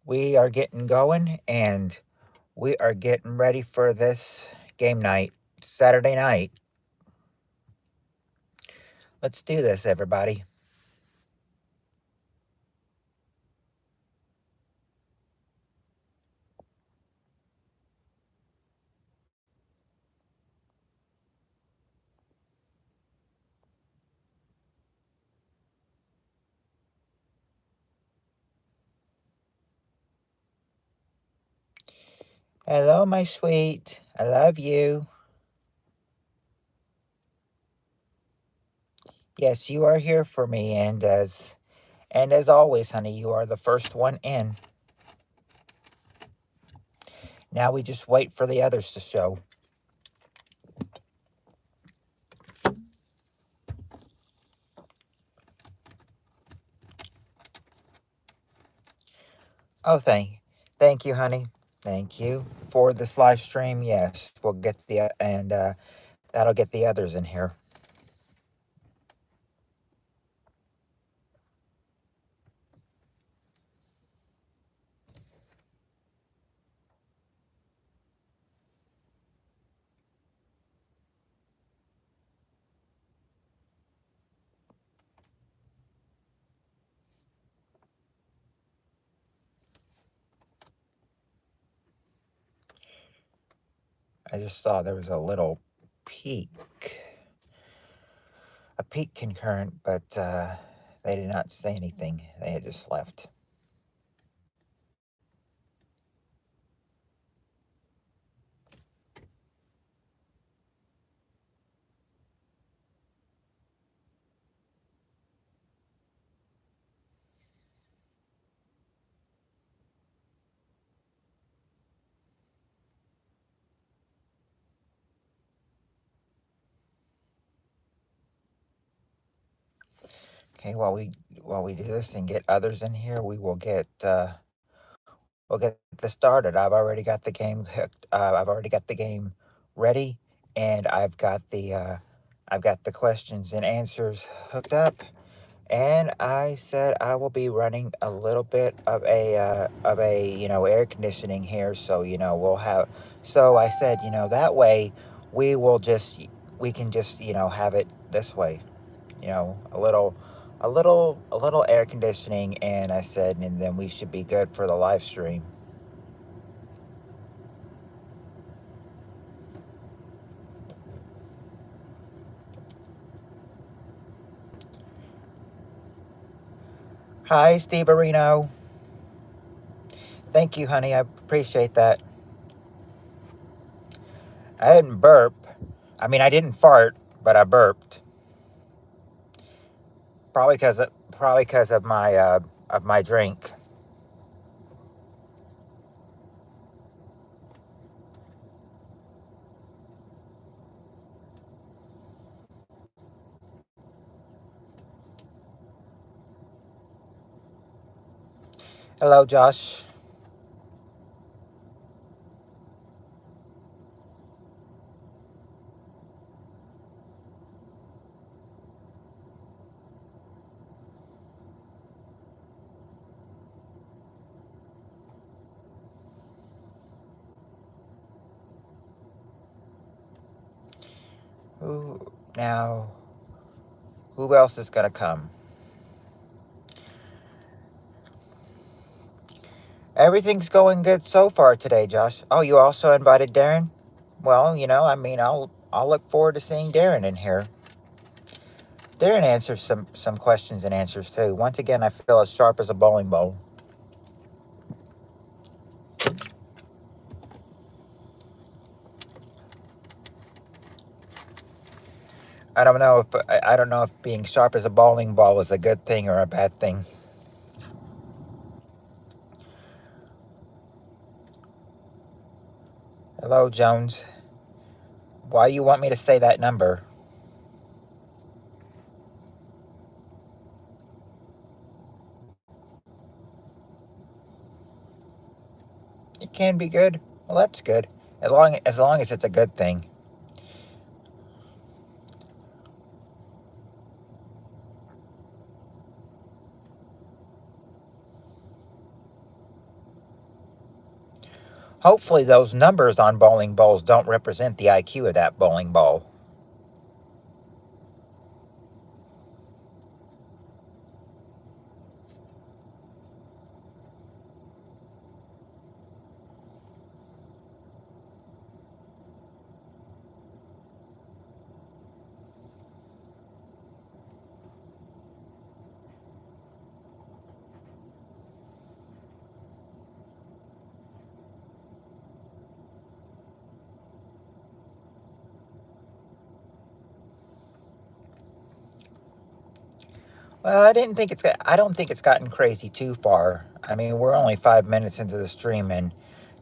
We are getting going and we are getting ready for this game night, Saturday night. Let's do this, everybody. Hello, my sweet. I love you. Yes, you are here for me, and as always, honey, you are the first one in. Now we just wait for the others to show. Oh, thank you, honey. Thank you for this live stream. Yes, we'll get the and that'll get the others in here. I just saw there was a little peak, a peak concurrent, but they did not say anything. They had just left. Okay, while we do this and get others in here, we'll get this started. I've already got the game hooked. I've already got the game ready, and I've got the questions and answers hooked up. And I said I will be running a little bit of a air conditioning here, so we'll have. So I said that way we will just we can just have it this way, a little air conditioning, and I said, and then we should be good for the live stream. Hi, Steve Areno. Thank you, honey. I appreciate that. I didn't burp. I mean, I didn't fart, but I burped. Probably because of my drink. Hello, Josh. Now, who else is gonna come? Everything's going good so far today, Josh. Oh, you also invited Darren? Well, I mean, I'll look forward to seeing Darren in here. Darren answers some questions and answers too. Once again, I feel as sharp as a bowling ball. I don't know if being sharp as a bowling ball is a good thing or a bad thing. Hello, Jones. Why you want me to say that number? It can be good. Well, that's good. As long as it's a good thing. Hopefully those numbers on bowling balls don't represent the IQ of that bowling ball. Well, I don't think it's gotten crazy too far. I mean, we're only 5 minutes into the stream and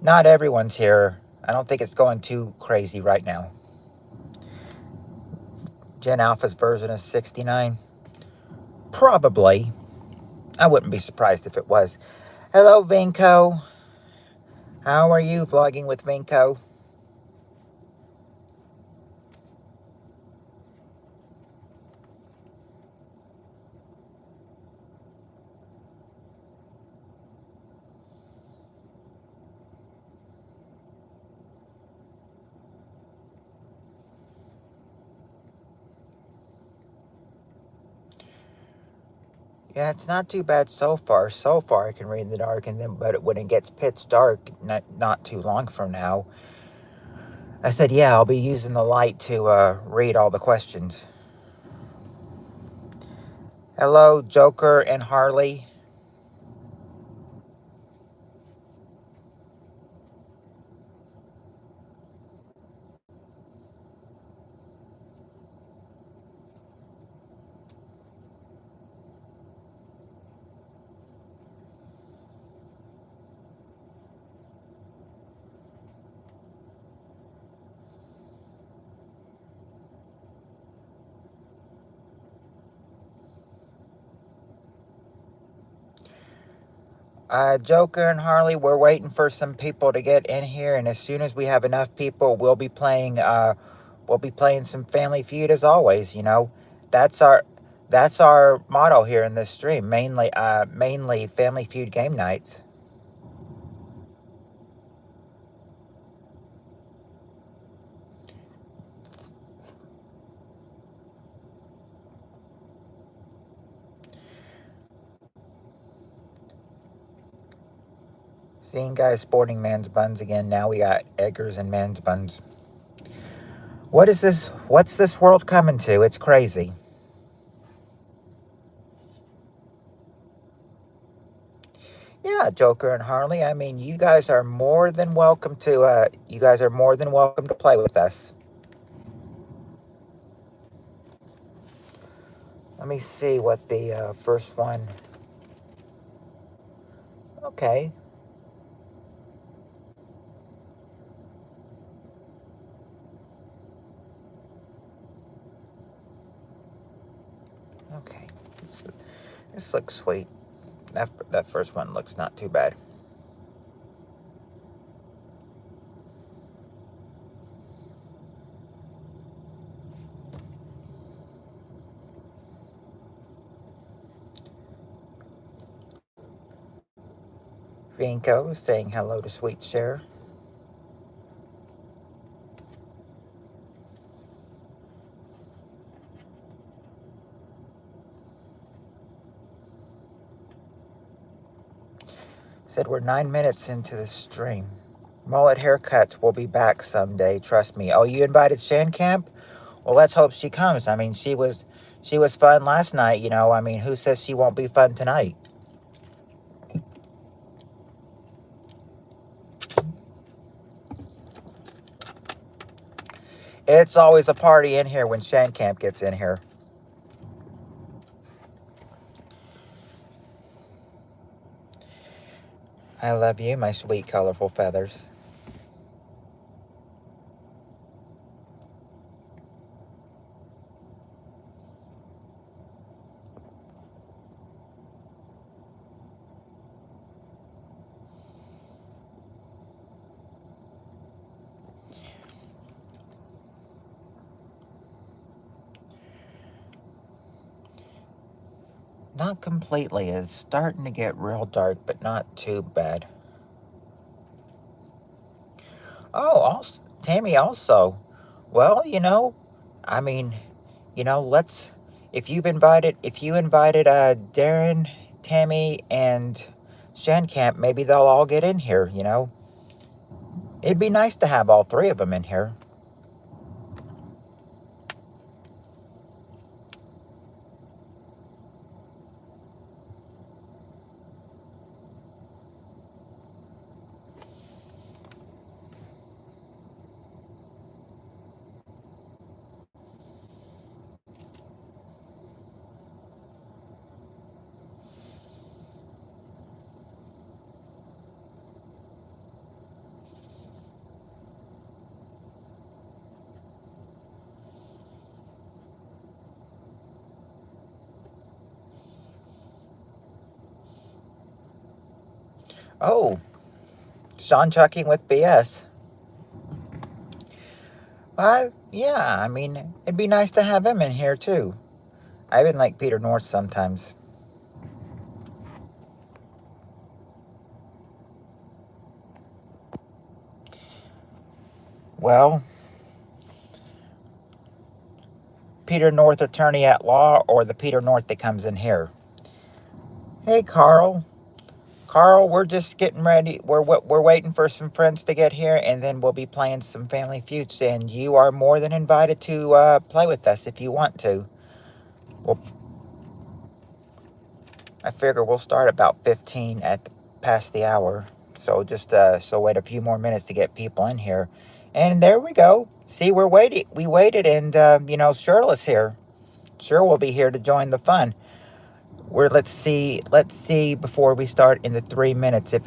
not everyone's here. I don't think it's going too crazy right now. Gen Alpha's version is 69. Probably. I wouldn't be surprised if it was. Hello, Vinco. How are you vlogging with Vinco? Yeah, it's not too bad so far. So far, I can read in the dark, and then but when it gets pitch dark, not too long from now, I said, yeah, I'll be using the light to read all the questions. Hello, Joker and Harley. Joker and Harley, we're waiting for some people to get in here, and as soon as we have enough people, we'll be playing some Family Feud as always. You know, that's our that's our motto here in this stream. Mainly Family Feud game nights. Seeing guys sporting man's buns again. Now we got Eggers and man's buns. What is this? What's this world coming to? It's crazy. Yeah, Joker and Harley. I mean, you guys are more than welcome to. You guys are more than welcome to play with us. Let me see what the first one. Okay. Okay. This looks sweet. That first one looks not too bad. Vinco saying hello to Sweet Share. Said we're 9 minutes into the stream. Mullet haircuts will be back someday, trust me. Oh, you invited Shan Camp? Well, let's hope she comes. I mean, she was fun last night, you know. I mean, who says she won't be fun tonight? It's always a party in here when Shan Camp gets in here. I love you, my sweet, colorful feathers. Not completely. It's starting to get real dark, but not too bad. Oh, also, Tammy also. Well, I mean, let's if you invited Darren, Tammy, and Shandcamp, maybe they'll all get in here. It'd be nice to have all three of them in here. Oh, Sean Chucking with BS. Yeah, I mean, it'd be nice to have him in here too. I even like Peter North sometimes. Well, Peter North, attorney at law, or the Peter North that comes in here. Hey, Carl. Carl, we're just getting ready. We're waiting for some friends to get here, and then we'll be playing some Family Feuds. And you are more than invited to play with us if you want to. Well, I figure we'll start about 15 at past the hour. So just wait a few more minutes to get people in here, and there we go. See, we're waiting. We waited, and Shirley's here. Cheryl will be here to join the fun. Let's see before we start in the 3 minutes if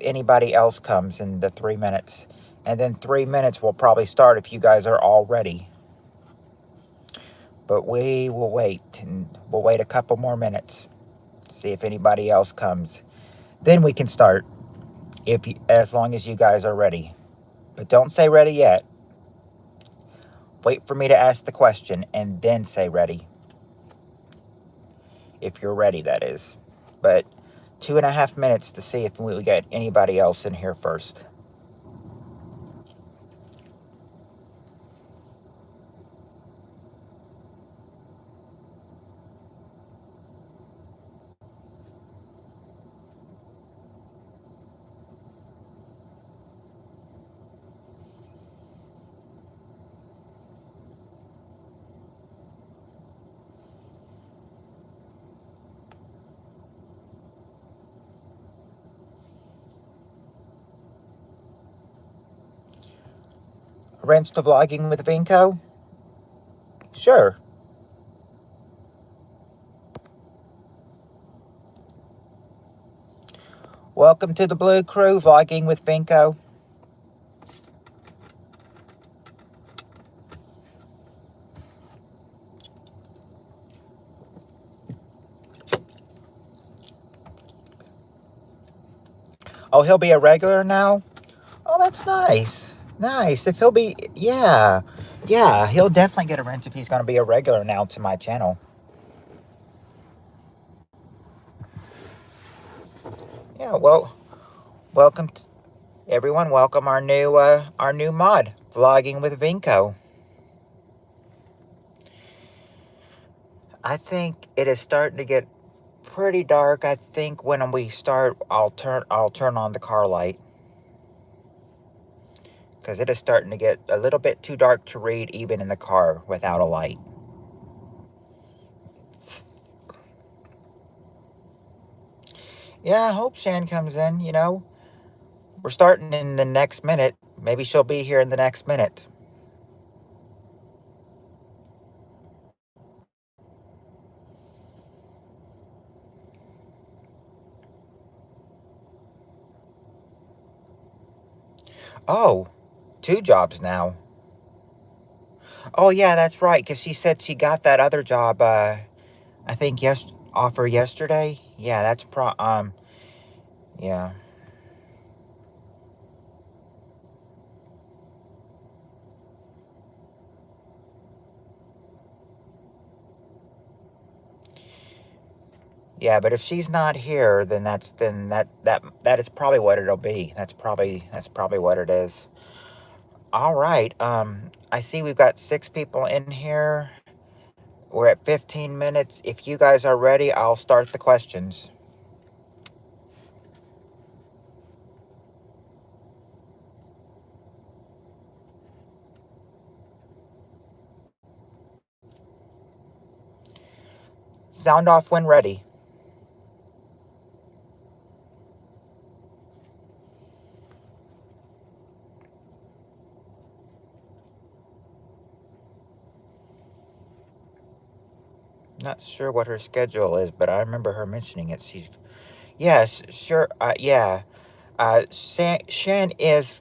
anybody else comes in the 3 minutes, and then 3 minutes will probably start if you guys are all ready. But we will wait, and we'll wait a couple more minutes, see if anybody else comes. Then we can start, as long as you guys are ready. But don't say ready yet. Wait for me to ask the question and then say ready. If you're ready, that is. But 2.5 minutes to see if we get anybody else in here first. Rinse to vlogging with Vinco? Sure. Welcome to the Blue Crew, vlogging with Vinco. Oh, he'll be a regular now? Oh, that's nice. Nice. If he'll be, yeah. Yeah, he'll definitely get a rinse if he's going to be a regular now to my channel. Yeah, well, welcome everyone. Welcome our new mod, vlogging with Vinco. I think it is starting to get pretty dark. I think when we start, I'll turn on the car light, because it is starting to get a little bit too dark to read even in the car without a light. Yeah, I hope Shan comes in. We're starting in the next minute. Maybe she'll be here in the next minute. Oh, 2 jobs now. Oh yeah, that's right. Because she said she got that other job. I think offer yesterday. Yeah, that's yeah. Yeah, but if she's not here, then that is probably what it'll be. That's probably what it is. All right. I see we've got 6 people in here. We're at 15 minutes. If you guys are ready, I'll start the questions. Sound off when ready. Not sure what her schedule is, but I remember her mentioning it. She's yes, sure. Yeah. Shan is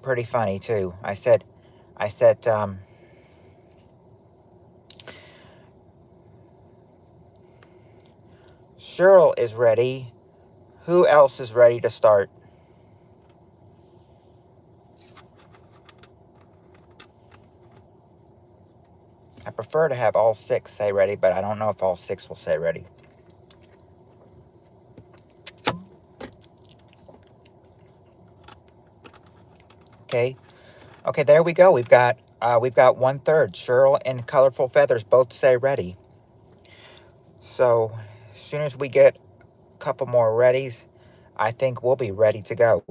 pretty funny too. I said, Cheryl is ready. Who else is ready to start? I prefer to have all 6 say ready, but I don't know if all 6 will say ready. Okay. Okay, there we go. We've got 1/3. Cheryl and Colorful Feathers both say ready. So as soon as we get a couple more readies, I think we'll be ready to go.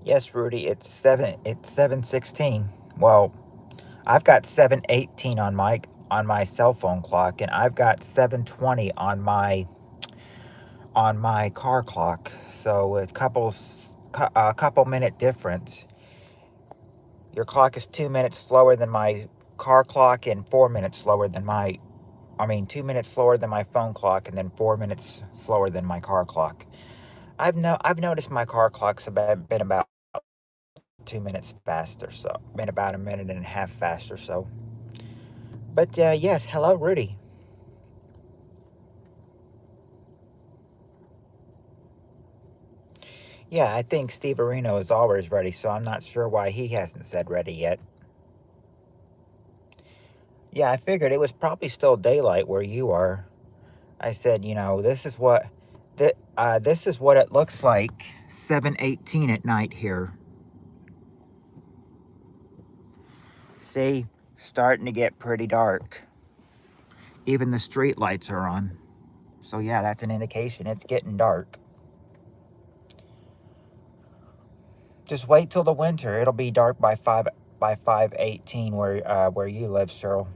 Yes, Rudy, it's 7:16. Well, I've got 7:18 on my cell phone clock, and I've got 7:20 on my car clock. So a couple minute difference. Your clock is 2 minutes slower than my car clock, and 4 minutes slower than my. I mean, 2 minutes slower than my phone clock, and then 4 minutes slower than my car clock. I've noticed my car clock's been about 2 minutes faster, so been about a minute and a half faster. So, but yes, hello, Rudy. Yeah, I think Steve Areno is always ready, so I'm not sure why he hasn't said ready yet. Yeah, I figured it was probably still daylight where you are. I said, this is what it looks like 7:18 at night here. See, starting to get pretty dark. Even the street lights are on. So yeah, that's an indication it's getting dark. Just wait till the winter. It'll be dark by 5:18 where you live, Cheryl.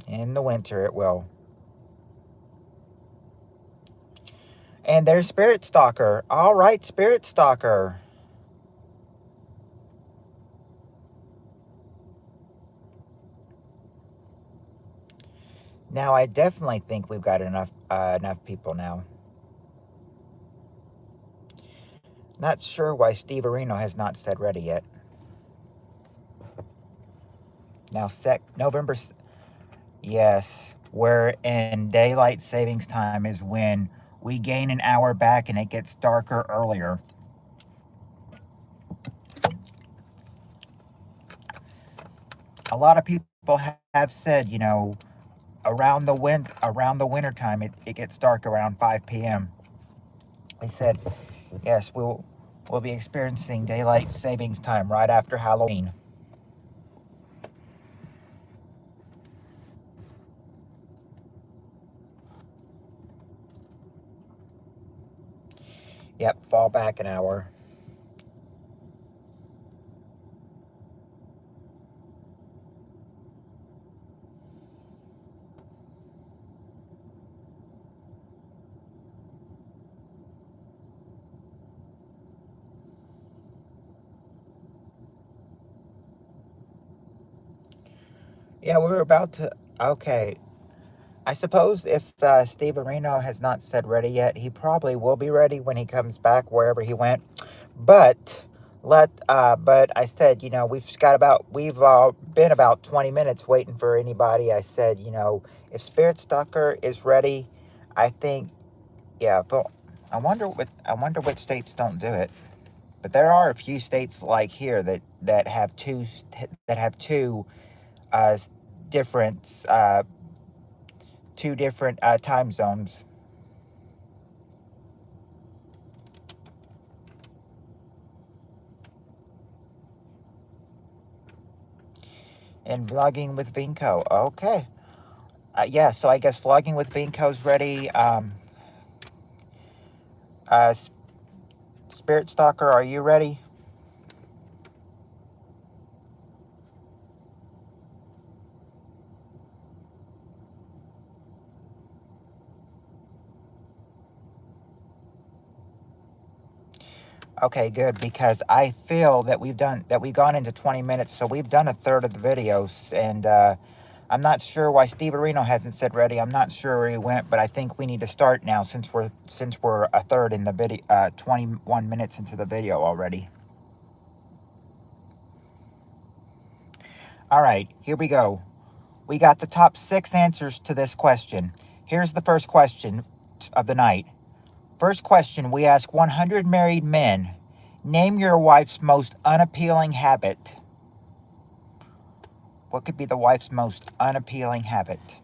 In the winter it will. And there's Spirit Stalker. All right, Spirit Stalker. Now I definitely think we've got enough people now. Not sure why Steve Areno has not said ready yet. Now November. Yes, where in daylight savings time is when we gain an hour back and it gets darker earlier. A lot of people have said, around the winter time it gets dark around 5 p.m. They said, yes, we'll be experiencing daylight savings time right after Halloween. Yep, fall back an hour. Yeah, we were about to. Okay, I suppose if Steve Areno has not said ready yet, he probably will be ready when he comes back wherever he went. But But I said, we've been about 20 minutes waiting for anybody. I said, if Spirit Stalker is ready, I think, yeah. But I wonder which states don't do it. But there are a few states like here that have two uh, different time zones. And vlogging with Vinco, okay. Yeah, so I guess vlogging with Vinco's ready. Uh, Spirit Stalker, are you ready? Okay, good, because I feel that we've gone into 20 minutes, so we've done a third of the videos, and I'm not sure why Steve Areno hasn't said ready. I'm not sure where he went, but I think we need to start now since we're a third in the video, 21 minutes into the video already. All right, here we go. We got the top 6 answers to this question. Here's the first question of the night. First question, we ask 100 married men, name your wife's most unappealing habit. What could be the wife's most unappealing habit?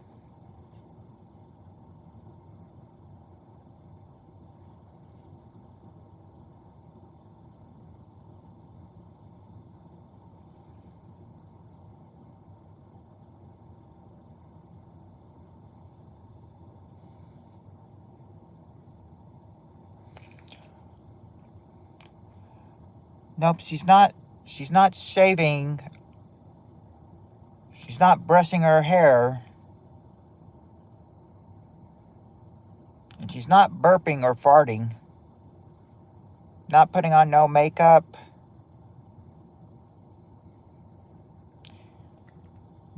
Nope, she's not shaving. She's not brushing her hair. And she's not burping or farting. Not putting on no makeup.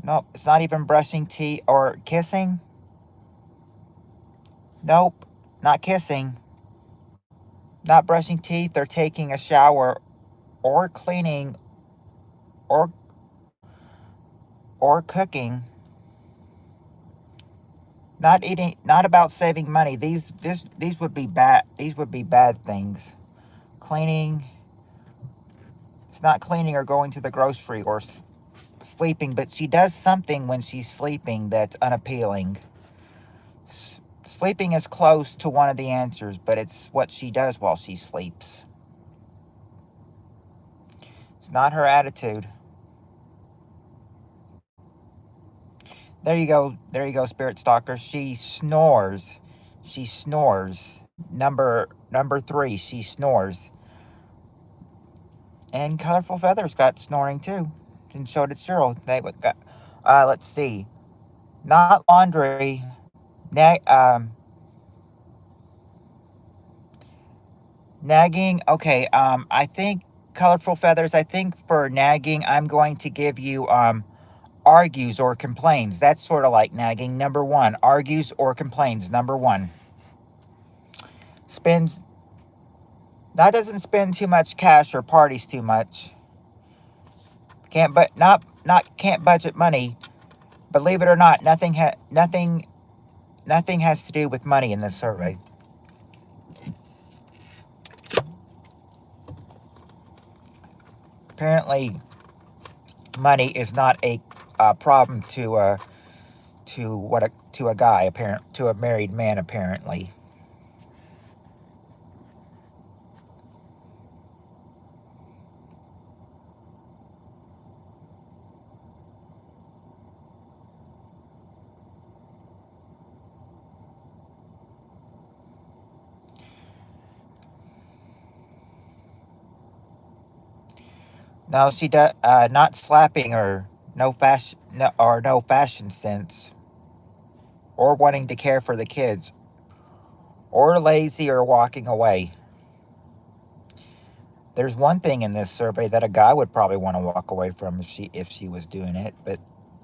Nope, it's not even brushing teeth or kissing. Nope, not kissing. Not brushing teeth or taking a shower or cleaning or cooking. Not eating, not about saving money. These would be bad. These would be bad things. Cleaning. It's not cleaning or going to the grocery or sleeping, but she does something when she's sleeping that's unappealing. Sleeping is close to one of the answers, but it's what she does while she sleeps. It's not her attitude. There you go. There you go, Spirit Stalker. She snores. She snores. Number 3, she snores. And Colorful Feathers got snoring too. And so did Cyril. They got, let's see. Not laundry. Nagging. Okay, I think Colorful Feathers, I think for nagging, I'm going to give you argues or complains. That's sort of like nagging. Number 1, argues or complains. Number 1. Spends, that doesn't spend too much cash or parties too much. Can't budget money. Believe it or not, nothing has to do with money in this survey. Apparently, money is not a problem to a guy, to a married man, apparently. No, she does not slapping her. No fashion sense, or wanting to care for the kids, or lazy or walking away. There's one thing in this survey that a guy would probably want to walk away from if she was doing it, but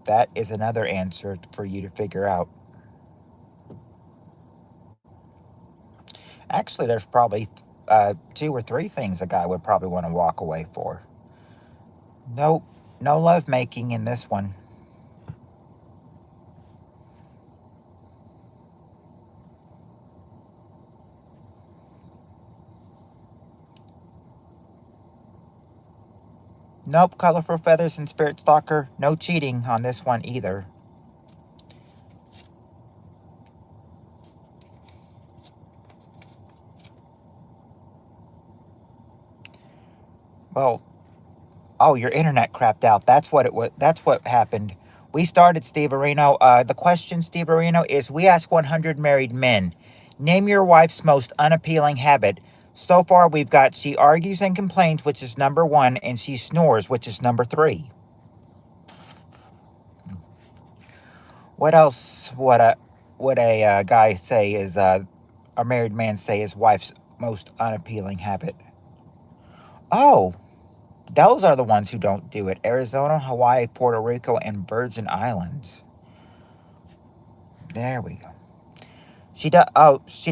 that is another answer for you to figure out. Actually, there's probably two or three things a guy would probably want to walk away for. Nope, no love making in this one. Nope, colorful feathers and spirit stalker. No cheating on this one either. Well, oh, your internet crapped out. That's what it was. That's what happened. We started, Steve Areno. The question, Steve Areno, is we ask 100 married men, name your wife's most unappealing habit. So far, we've got she argues and complains, which is number one, and she snores, which is number three. What else would a guy say is a married man say his wife's most unappealing habit? Oh, those are the ones who don't do it. Arizona, Hawaii, Puerto Rico, and Virgin Islands. There we go. She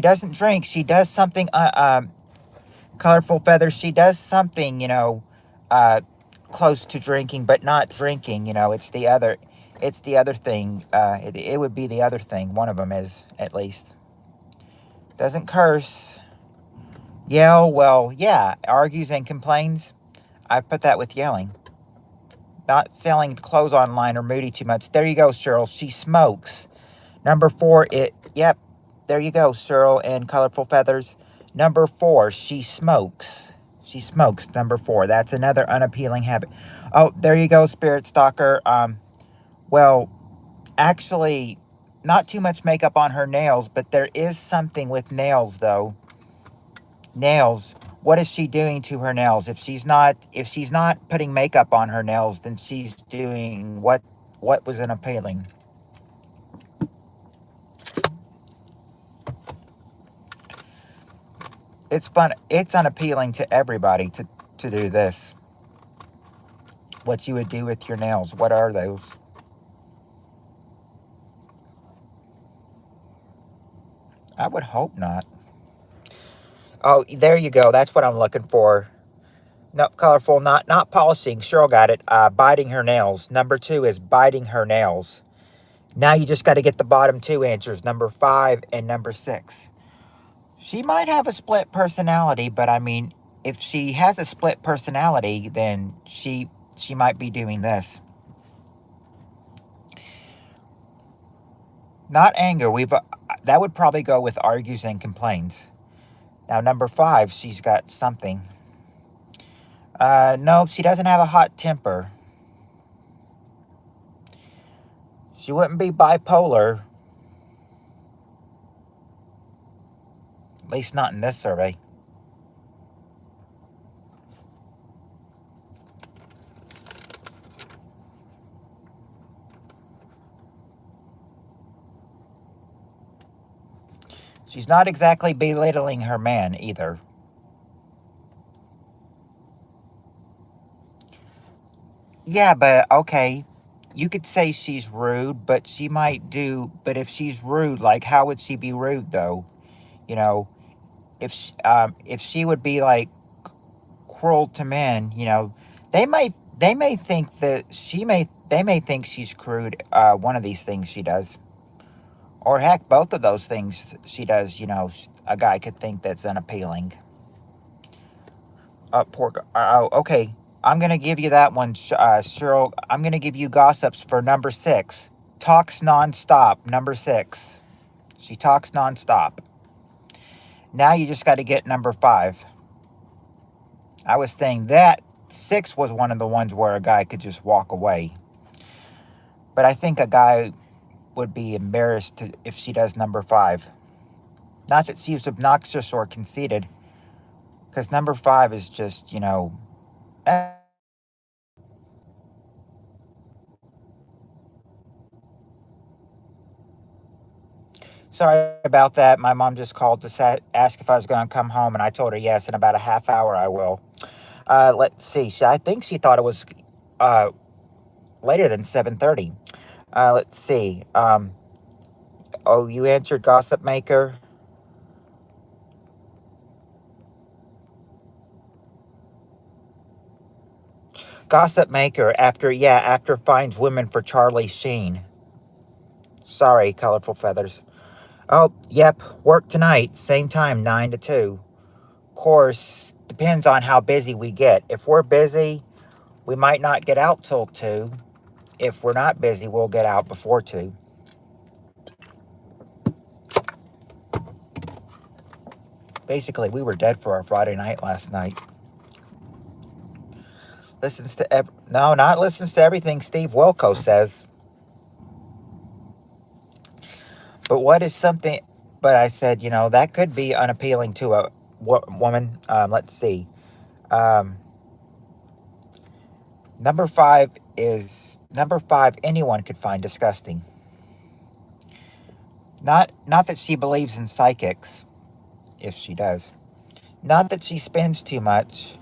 doesn't drink. She does something. Colorful feathers. She does something. Uh, close to drinking, but not drinking. It's the other. It's the other thing. It would be the other thing. One of them is at least. Doesn't curse. Yell. Well, yeah. Argues and complains. I put that with yelling. Not selling clothes online or moody too much. There you go, Cheryl. She smokes. Number four, yep. There you go, Cheryl and Colorful Feathers. Number four, she smokes. She smokes, number four. That's another unappealing habit. Oh, there you go, Spirit Stalker. Well, actually, not too much makeup on her nails, but there is something with nails, though. Nails. What is she doing to her nails? If she's not putting makeup on her nails, then she's doing what was unappealing. It's fun. It's unappealing to everybody to do this. What you would do with your nails? What are those? I would hope not. Oh, there you go. That's what I'm looking for. No, colorful, not polishing. Cheryl got it. Biting her nails. Number two is biting her nails. Now you just got to get the bottom two answers, number 5 and number 6. She might have a split personality, but I mean, if she has a split personality, then she might be doing this. Not anger. That would probably go with argues and complains. Now number 5, she's got something. No, she doesn't have a hot temper. She wouldn't be bipolar. At least not in this survey. She's not exactly belittling her man either. Yeah, but okay. You could say she's rude, but she might do. But if she's rude, like, how would she be rude though? You know, if she would be like cruel to men, they may think that they may think she's crude. One of these things she does, or heck, both of those things she does. A guy could think that's unappealing. Okay. I'm gonna give you that one, Cheryl. I'm gonna give you gossips for number 6. Talks nonstop. Number 6. She talks nonstop. Now you just got to get number 5. I was saying that 6 was one of the ones where a guy could just walk away. But I think a guy would be embarrassed if she does number 5. Not that she's obnoxious or conceited, because number 5 is just, eh. Sorry about that. My mom just called to ask if I was going to come home, and I told her yes. In about a half hour, I will. Let's see. I think she thought it was uh, later than 7:30. Let's see. Oh, you answered Gossip Maker. Gossip maker after finds women for Charlie Sheen. Sorry, colorful feathers. Oh, yep, work tonight, same time, 9 to 2. Course, depends on how busy we get. If we're busy, we might not get out till 2. If we're not busy, we'll get out before 2. Basically, we were dead for our Friday night last night. No, not listens to everything Steve Wilco says. But what is something... But I said, that could be unappealing to a woman. Let's see. Number 5 anyone could find disgusting. Not that she believes in psychics, if she does. Not that she spends too much.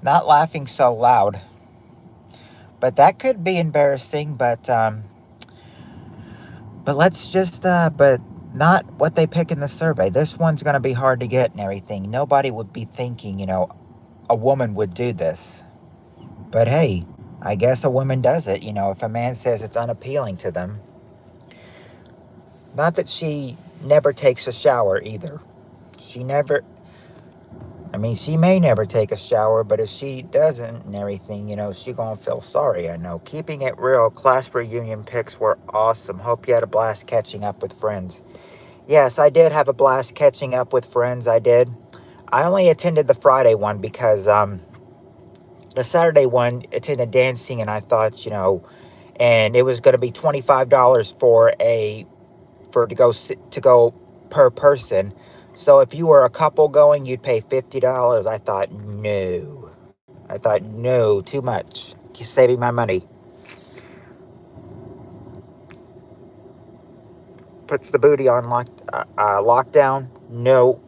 Not laughing so loud. But that could be embarrassing, but let's just but not what they pick in the survey. This one's going to be hard to get and everything. Nobody would be thinking, a woman would do this. But hey, I guess a woman does it, if a man says it's unappealing to them. Not that she never takes a shower either. She may never take a shower, but if she doesn't and everything, she gonna feel sorry, I know. Keeping it real, class reunion pics were awesome. Hope you had a blast catching up with friends. Yes, I did have a blast catching up with friends, I did. I only attended the Friday one because, the Saturday one attended dancing, and I thought, and it was going to be $25 to go per person. So if you were a couple going, you'd pay $50. I thought, no, too much. Keep saving my money. Puts the booty on lockdown. No.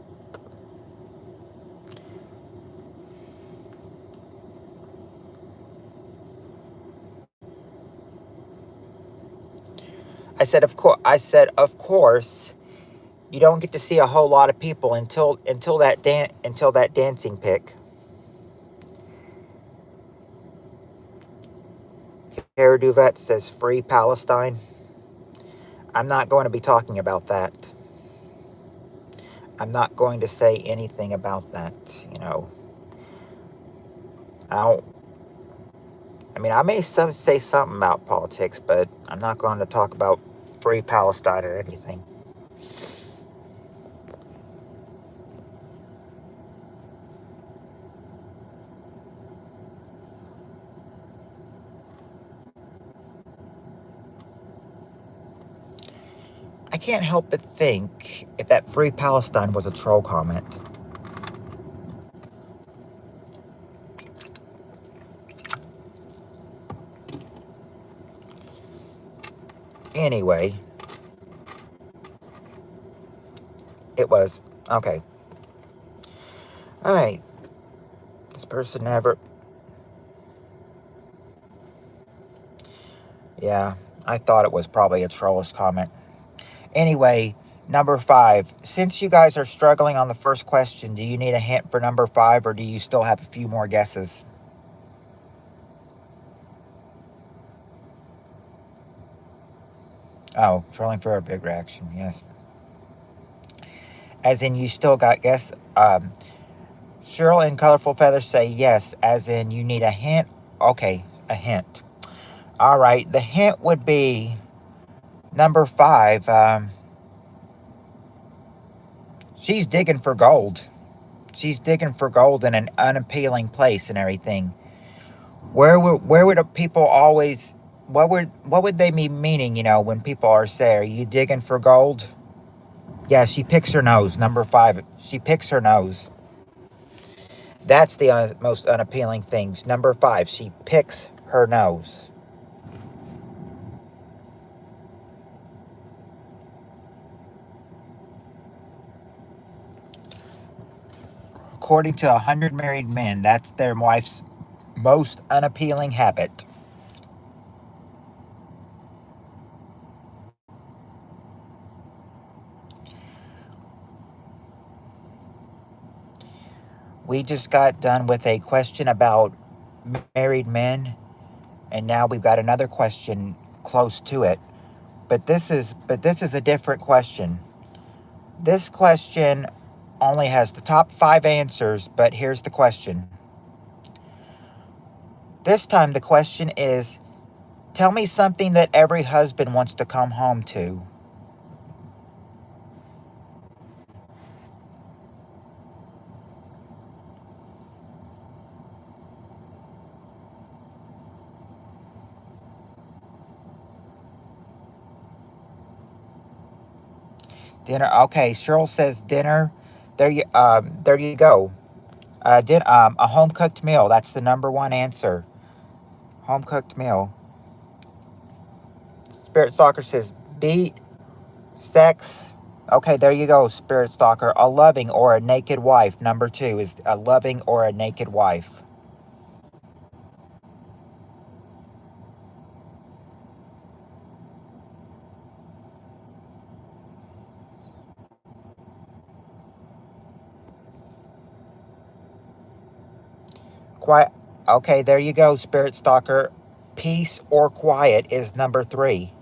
I said, of course, you don't get to see a whole lot of people until that dancing pic. Tara Duvet says free Palestine. I'm not going to be talking about that. I'm not going to say anything about that, I may say something about politics, but I'm not going to talk about free Palestine or anything. I can't help but think if that free Palestine was a troll comment. Anyway, it was. Okay. Alright. This person never... Yeah, I thought it was probably a trollish comment. Anyway, number 5. Since you guys are struggling on the first question, do you need a hint for number 5, or do you still have a few more guesses? Oh, trolling for a big reaction, yes. As in, you still got guess. Cheryl and Colorful Feathers say yes, as in you need a hint. Okay, a hint. All right, the hint would be number 5. She's digging for gold. She's digging for gold in an unappealing place and everything. Where would people always... What would they be meaning, when people are saying, are you digging for gold? Yeah, she picks her nose. Number 5, she picks her nose. That's the most unappealing things. Number 5, she picks her nose. According to 100 Married Men, that's their wife's most unappealing habit. We just got done with a question about married men, and now we've got another question close to it. But this is a different question. This question only has the top 5 answers, but here's the question. This time the question is, tell me something that every husband wants to come home to. Dinner. Okay, Cheryl says dinner. There you go. A home cooked meal. That's the number one answer. Home cooked meal. Spirit Stalker says beat, sex. Okay, there you go, Spirit Stalker. A loving or a naked wife. Number 2 is a loving or a naked wife. Quiet. Okay, there you go, Spirit Stalker. Peace or quiet is number 3.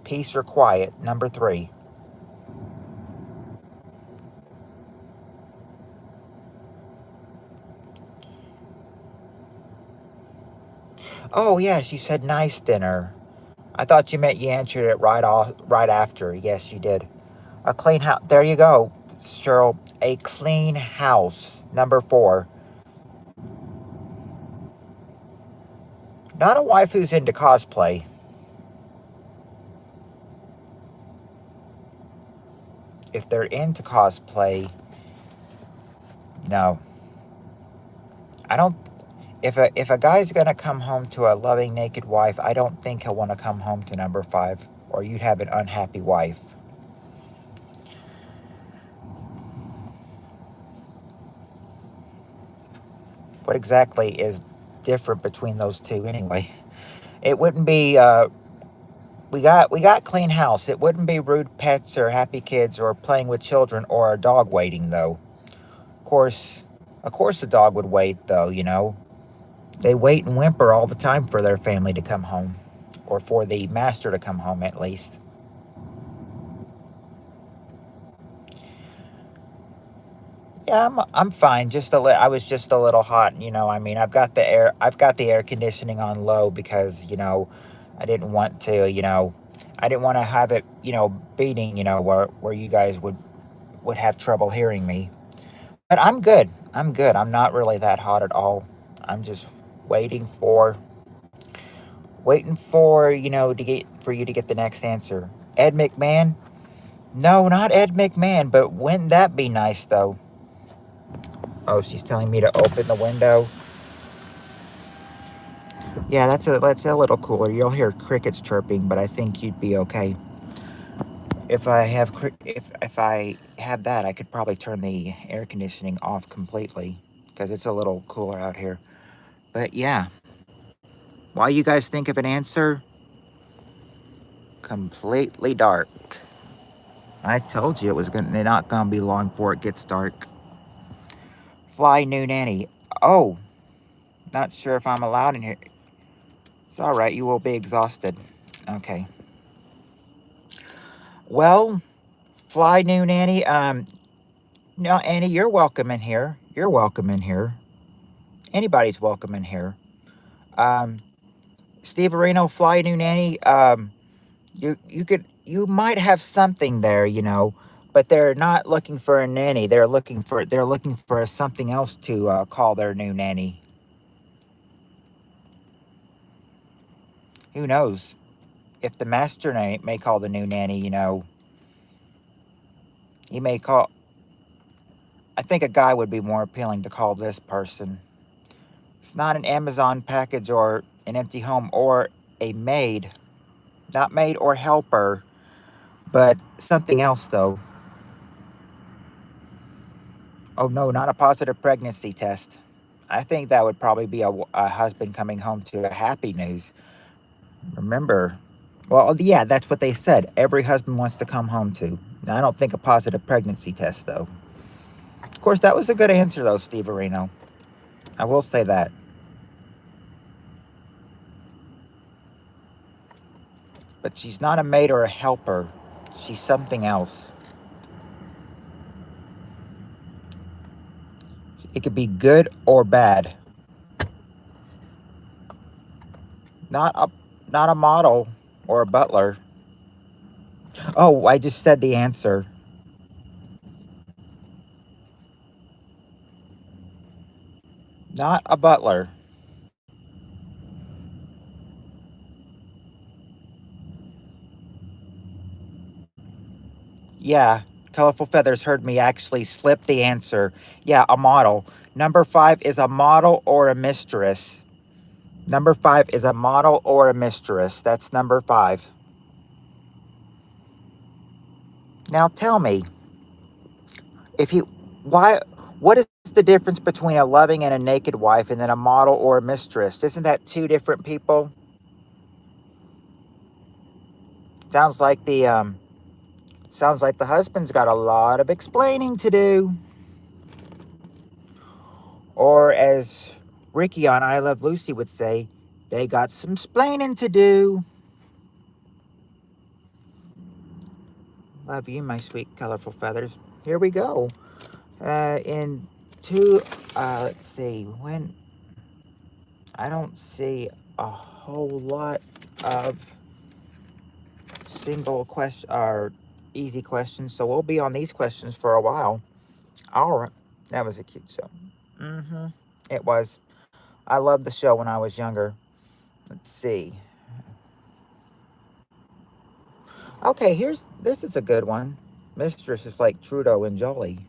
Peace or quiet, number 3. Oh yes, you said nice dinner. I thought you meant you answered it right after. Yes, you did. A clean house. There you go, Cheryl. A clean house, number 4. Not a wife who's into cosplay. If they're into cosplay, no. I don't. If a guy's gonna come home to a loving naked wife, I don't think he'll want to come home to number 5, or you'd have an unhappy wife. What exactly is different between those two anyway? It wouldn't be. We got clean house. It wouldn't be rude pets or happy kids or playing with children or a dog waiting though. Of course, of course, the dog would wait though. They wait and whimper all the time for their family to come home, or for the master to come home at least. Yeah, I'm fine. I was just a little hot. I mean, I've got the air conditioning on low because I didn't want to. I didn't want to have it beating. Where you guys would have trouble hearing me. But I'm good. I'm good. I'm not really that hot at all. I'm just waiting for for you to get the next answer. Ed McMahon? No, not Ed McMahon, but wouldn't that be nice though? Oh, she's telling me to open the window. Yeah, that's a little cooler. You'll hear crickets chirping, but I think you'd be okay. If I have that, I could probably turn the air conditioning off completely because it's a little cooler out here. But yeah, while you guys think of an answer, completely dark. I told you it was not gonna be long before it gets dark. Fly New Nanny. Oh, not sure if I'm allowed in here. It's all right. You will be exhausted. Okay. Well, Fly New Nanny. No, Annie, you're welcome in here. You're welcome in here. Anybody's welcome in here. Um, Steve Areno, Fly New Nanny. You might have something there, but they're not looking for a nanny. They're looking for something else to call their new nanny. Who knows? If the master may call the new nanny, he may call. I think a guy would be more appealing to call this person. It's not an Amazon package or an empty home or a maid, not maid or helper, but something else though. Oh no, not a positive pregnancy test. I think that would probably be a husband coming home to a happy news. Remember, well, yeah, that's what they said. Every husband wants to come home to. Now, I don't think a positive pregnancy test, though. Of course, that was a good answer, though, Steve Areno. I will say that. But she's not a maid or a helper. She's something else. It could be good or bad. Not a not a model or a butler. Oh, I just said the answer. Not a butler. Yeah, Colorful Feathers heard me actually slip the answer. Yeah, a model. Number 5 is a model or a mistress. Number 5 is a model or a mistress. That's number 5. Now tell me, if you why what is the difference between a loving and a naked wife and then a model or a mistress? Isn't that two different people? Sounds like the husband's got a lot of explaining to do. Or as Ricky on I Love Lucy would say, they got some splaining to do. Love you, my sweet colorful feathers. Here we go. In two, let's see, when I don't see a whole lot of single question or easy questions, so we'll be on these questions for a while. All right, that was a cute show. Mm-hmm. It was. I loved the show when I was younger. Let's see. Okay, this is a good one. Mistress is like Trudeau and Jolie.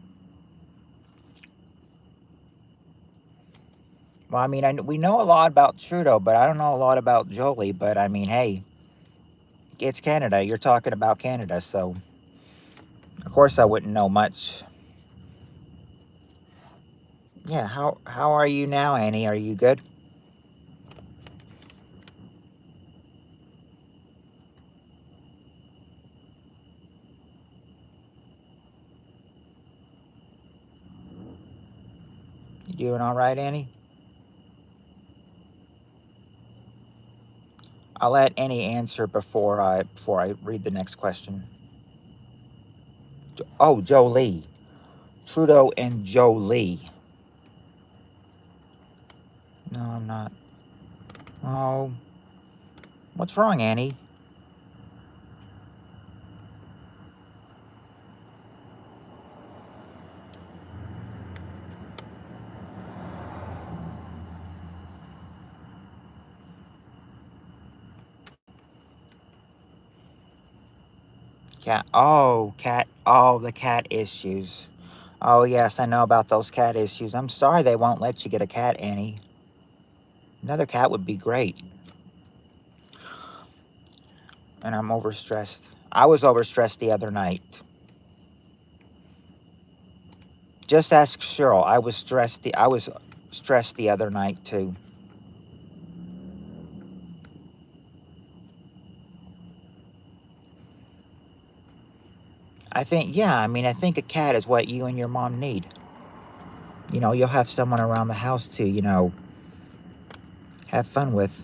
Well, I mean, we know a lot about Trudeau, but I don't know a lot about Jolie. But I mean, hey, it's Canada. You're talking about Canada, so of course I wouldn't know much. Yeah, how are you now, Annie? Are you good? You doing all right, Annie? I'll let Annie answer before I read the next question. Oh, Jolie, Trudeau and Jolie. No, I'm not. Oh, what's wrong, Annie? Cat. Oh, cat. Oh, the cat issues. Oh, yes, I know about those cat issues. I'm sorry they won't let you get a cat, Annie. Another cat would be great. And I'm overstressed. I was overstressed the other night. Just ask Cheryl. I was stressed the other night too. I think a cat is what you and your mom need. You'll have someone around the house to, have fun with.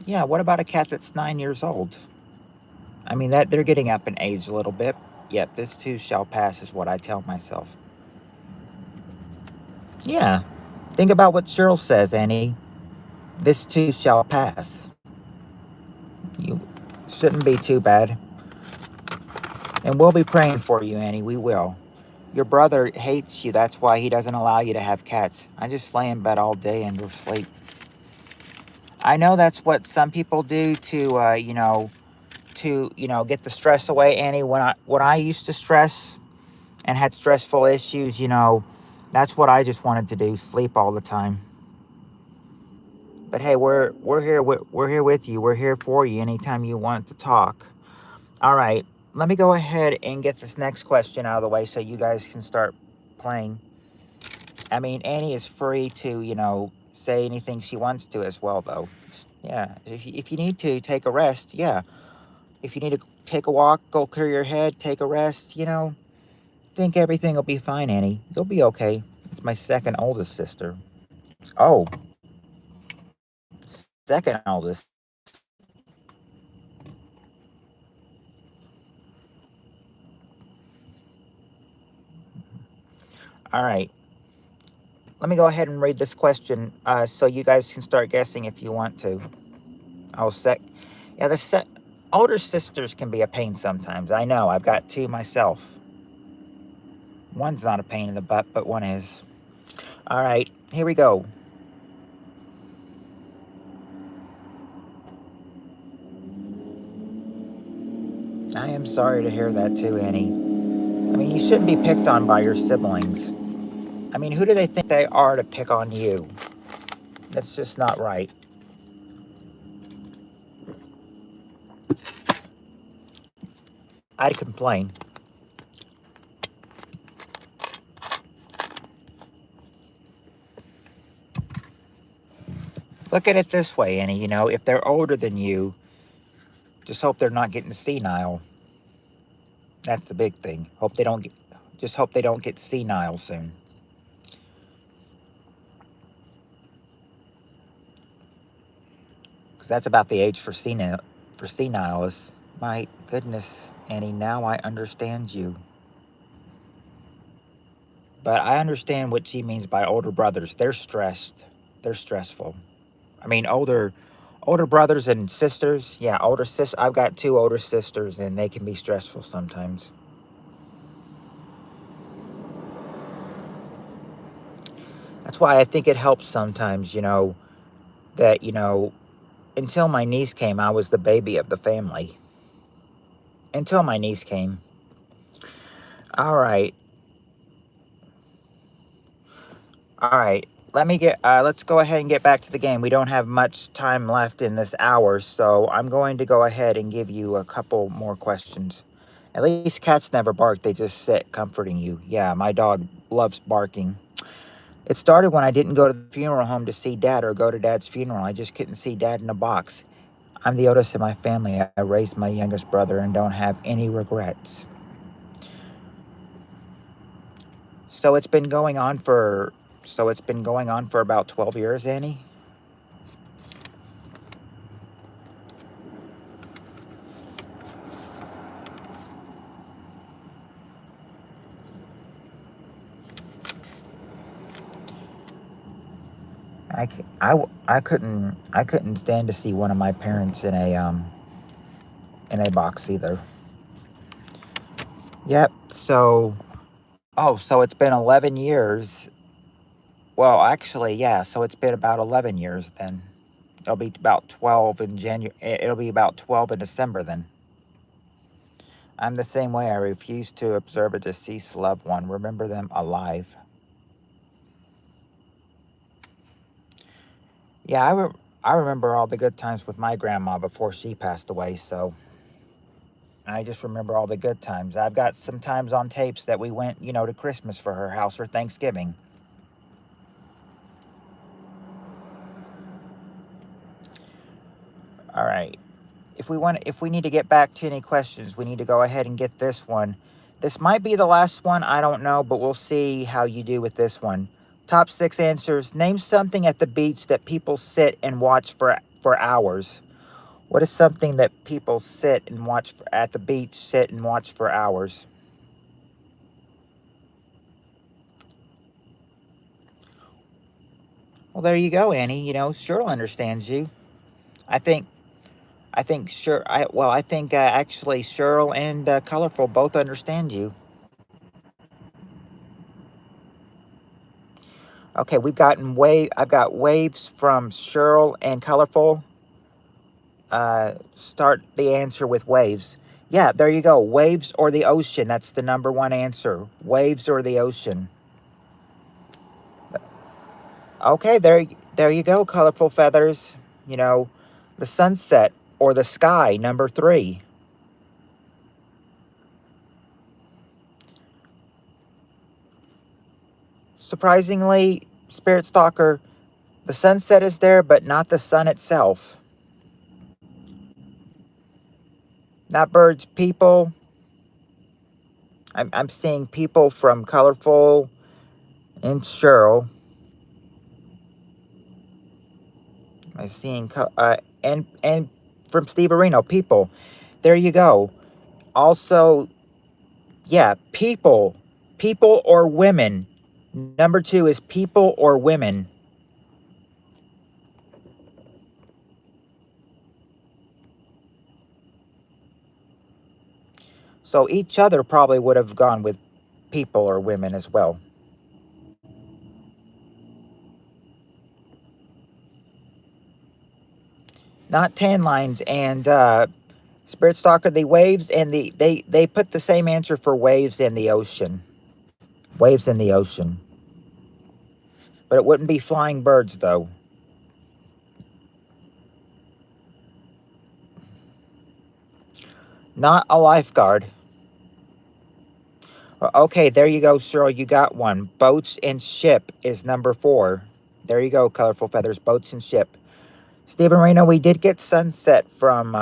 Yeah, what about a cat that's 9 years old? I mean, that they're getting up in age a little bit. Yep, this too shall pass is what I tell myself. Yeah. Think about what Cheryl says, Annie. This too shall pass. You shouldn't be too bad. And we'll be praying for you, Annie. We will. Your brother hates you. That's why he doesn't allow you to have cats. I just lay in bed all day and go sleep. I know that's what some people do to get the stress away, Annie. When I used to stress and had stressful issues, that's what I just wanted to do, sleep all the time. But hey, we're here we're here with you. We're here for you anytime you want to talk. All right. Let me go ahead and get this next question out of the way so you guys can start playing. I mean, Annie is free to, say anything she wants to as well, though. Yeah. If you need to take a rest, yeah. If you need to take a walk, go clear your head, take a rest, Think everything will be fine, Annie. You'll be okay. It's my second oldest sister. Oh, second oldest. All right. Let me go ahead and read this question so you guys can start guessing if you want to. Oh, yeah, older sisters can be a pain sometimes. I know. I've got two myself. One's not a pain in the butt, but one is. All right, here we go. I am sorry to hear that too, Annie. I mean, you shouldn't be picked on by your siblings. I mean, who do they think they are to pick on you? That's just not right. I'd complain. Look at it this way, Annie. If they're older than you, just hope they're not getting senile. That's the big thing. Just hope they don't get senile soon. Because that's about the age for senile is. My goodness, Annie, now I understand you. But I understand what she means by older brothers. They're stressed. They're stressful. I mean, older brothers and sisters. Yeah, older sis. I've got two older sisters, and they can be stressful sometimes. That's why I think it helps sometimes. That until my niece came, I was the baby of the family. Until my niece came. All right. All right. Let's go ahead and get back to the game. We don't have much time left in this hour, so I'm going to go ahead and give you a couple more questions. At least cats never bark, they just sit comforting you. Yeah, my dog loves barking. It started when I didn't go to the funeral home to see Dad or go to Dad's funeral. I just couldn't see Dad in a box. I'm the oldest in my family. I raised my youngest brother and don't have any regrets. So it's been going on for about 12 years, Annie. I couldn't stand to see one of my parents in a box either. Yep. So it's been 11 years. Well, actually, yeah. So it's been about 11 years then. It'll be about 12 in January. It'll be about 12 in December then. I'm the same way. I refuse to observe a deceased loved one. Remember them alive. Yeah, I remember all the good times with my grandma before she passed away. So I just remember all the good times. I've got some times on tapes that we went, to Christmas for her house or Thanksgiving. All right. If we need to get back to any questions, we need to go ahead and get this one. This might be the last one, I don't know, but we'll see how you do with this one. Top 6 answers. Name something at the beach that people sit and watch for hours. What is something that people at the beach, sit and watch for hours? Well, there you go, Annie. Cheryl understands you. I think sure. I think actually Cheryl and Colorful both understand you. Okay, I've got waves from Cheryl and Colorful. Start the answer with waves. Yeah, there you go. Waves or the ocean. That's the number one answer. Waves or the ocean. Okay, there you go. Colorful feathers. You know, the sunset or the sky. Number 3. Surprisingly, Spirit Stalker, the sunset is there, but not the sun itself. Not birds, people. I'm seeing people from Colorful and Cheryl. I'm seeing and from Steve Areno, people. There you go. Also, yeah, people or women. Number 2 is people or women. So each other probably would have gone with people or women as well. Not tan lines and Spirit Stalker, the waves and they put the same answer for waves in the ocean. Waves in the ocean. But it wouldn't be flying birds though. Not a lifeguard. Okay, there you go, Cheryl. You got one. Boats and ship is number 4. There you go, Colorful Feathers. Boats and ship. Stephen Reno, we did get sunset from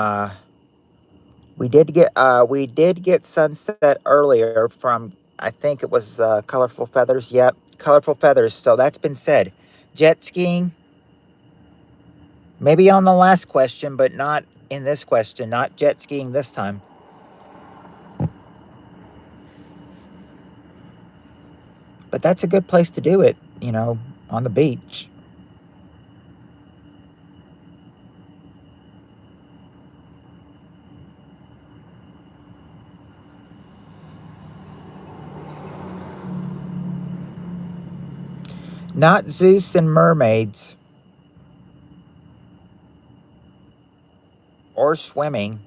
we did get sunset earlier from, I think it was Colorful Feathers. Yep, Colorful Feathers. So that's been said. Jet skiing, maybe on the last question, but not in this question. Not jet skiing this time. But that's a good place to do it, on the beach. Not Zeus and mermaids or swimming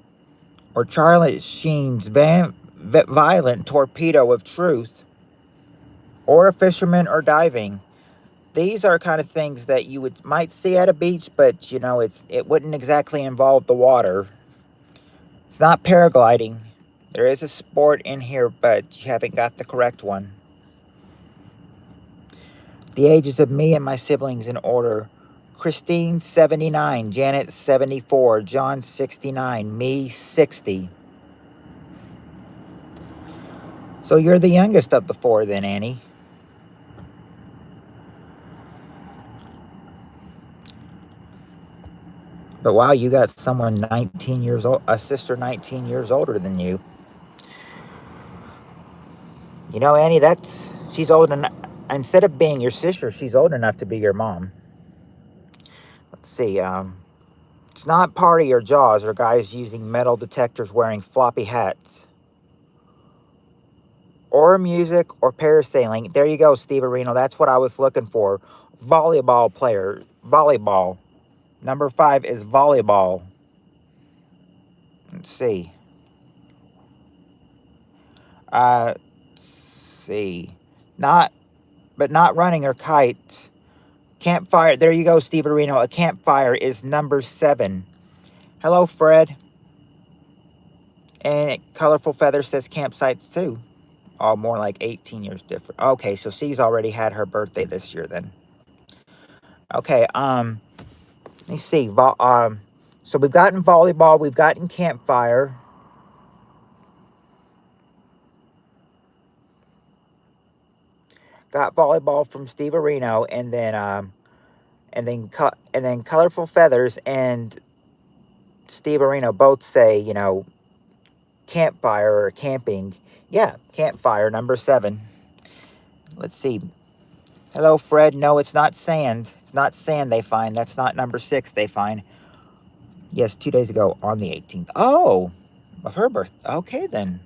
or Charlie Sheen's violent torpedo of truth or a fisherman or diving. These are kind of things that you might see at a beach, but it wouldn't exactly involve the water. It's not paragliding. There is a sport in here, but you haven't got the correct one. The ages of me and my siblings in order: Christine 79, Janet 74, John 69, me 60. So you're the youngest of the 4 then, Annie. But wow, you got someone 19 years old, a sister 19 years older than you. Annie, she's old enough. Instead of being your sister, she's old enough to be your mom. Let's see. It's not party or Jaws or guys using metal detectors wearing floppy hats. Or music or parasailing. There you go, Steve Areno. That's what I was looking for. Volleyball player. Volleyball. Number 5 is volleyball. Let's see. Let's see. Not running or kites. Campfire. There you go, Steve Areno. A campfire is number 7. Hello, Fred. And Colorful Feather says campsites too. Oh, more like 18 years different. Okay, so she's already had her birthday this year then. Okay, let me see. So we've gotten volleyball, we've gotten campfire. Got volleyball from Steve Areno, and then Colorful Feathers and Steve Areno both say, campfire or camping. Yeah, campfire, number 7. Let's see. Hello, Fred. No, it's not sand. It's not sand they find. That's not number 6 they find. Yes, 2 days ago on the 18th. Oh, of her birth. Okay, then.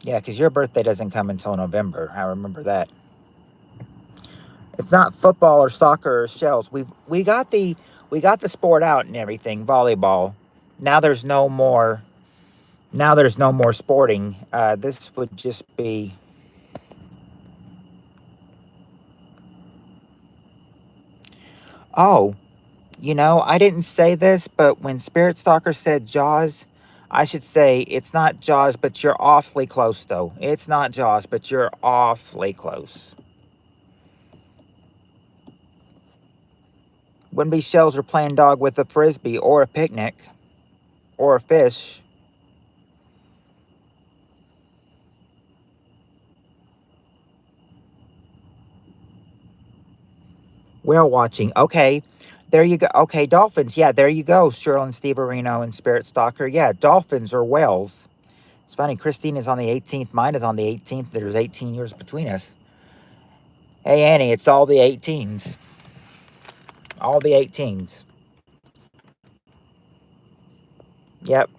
Yeah, because your birthday doesn't come until November. I remember that. It's not football or soccer or shells. We got the sport out and everything. Volleyball. Now there's no more. Now there's no more sporting. This would just be. Oh, I didn't say this, but when Spirit Stalker said Jaws, I should say it's not Jaws, but you're awfully close, though. It's not Jaws, but you're awfully close. Wouldn't be shells or playing dog with a frisbee or a picnic or a fish. Whale watching. Okay. There you go. Okay, dolphins. Yeah, there you go. Cheryl and Steve Areno and Spirit Stalker. Yeah, dolphins or whales. It's funny. Christine is on the 18th. Mine is on the 18th. There's 18 years between us. Hey, Annie, it's all the 18s. All the 18s. Yep.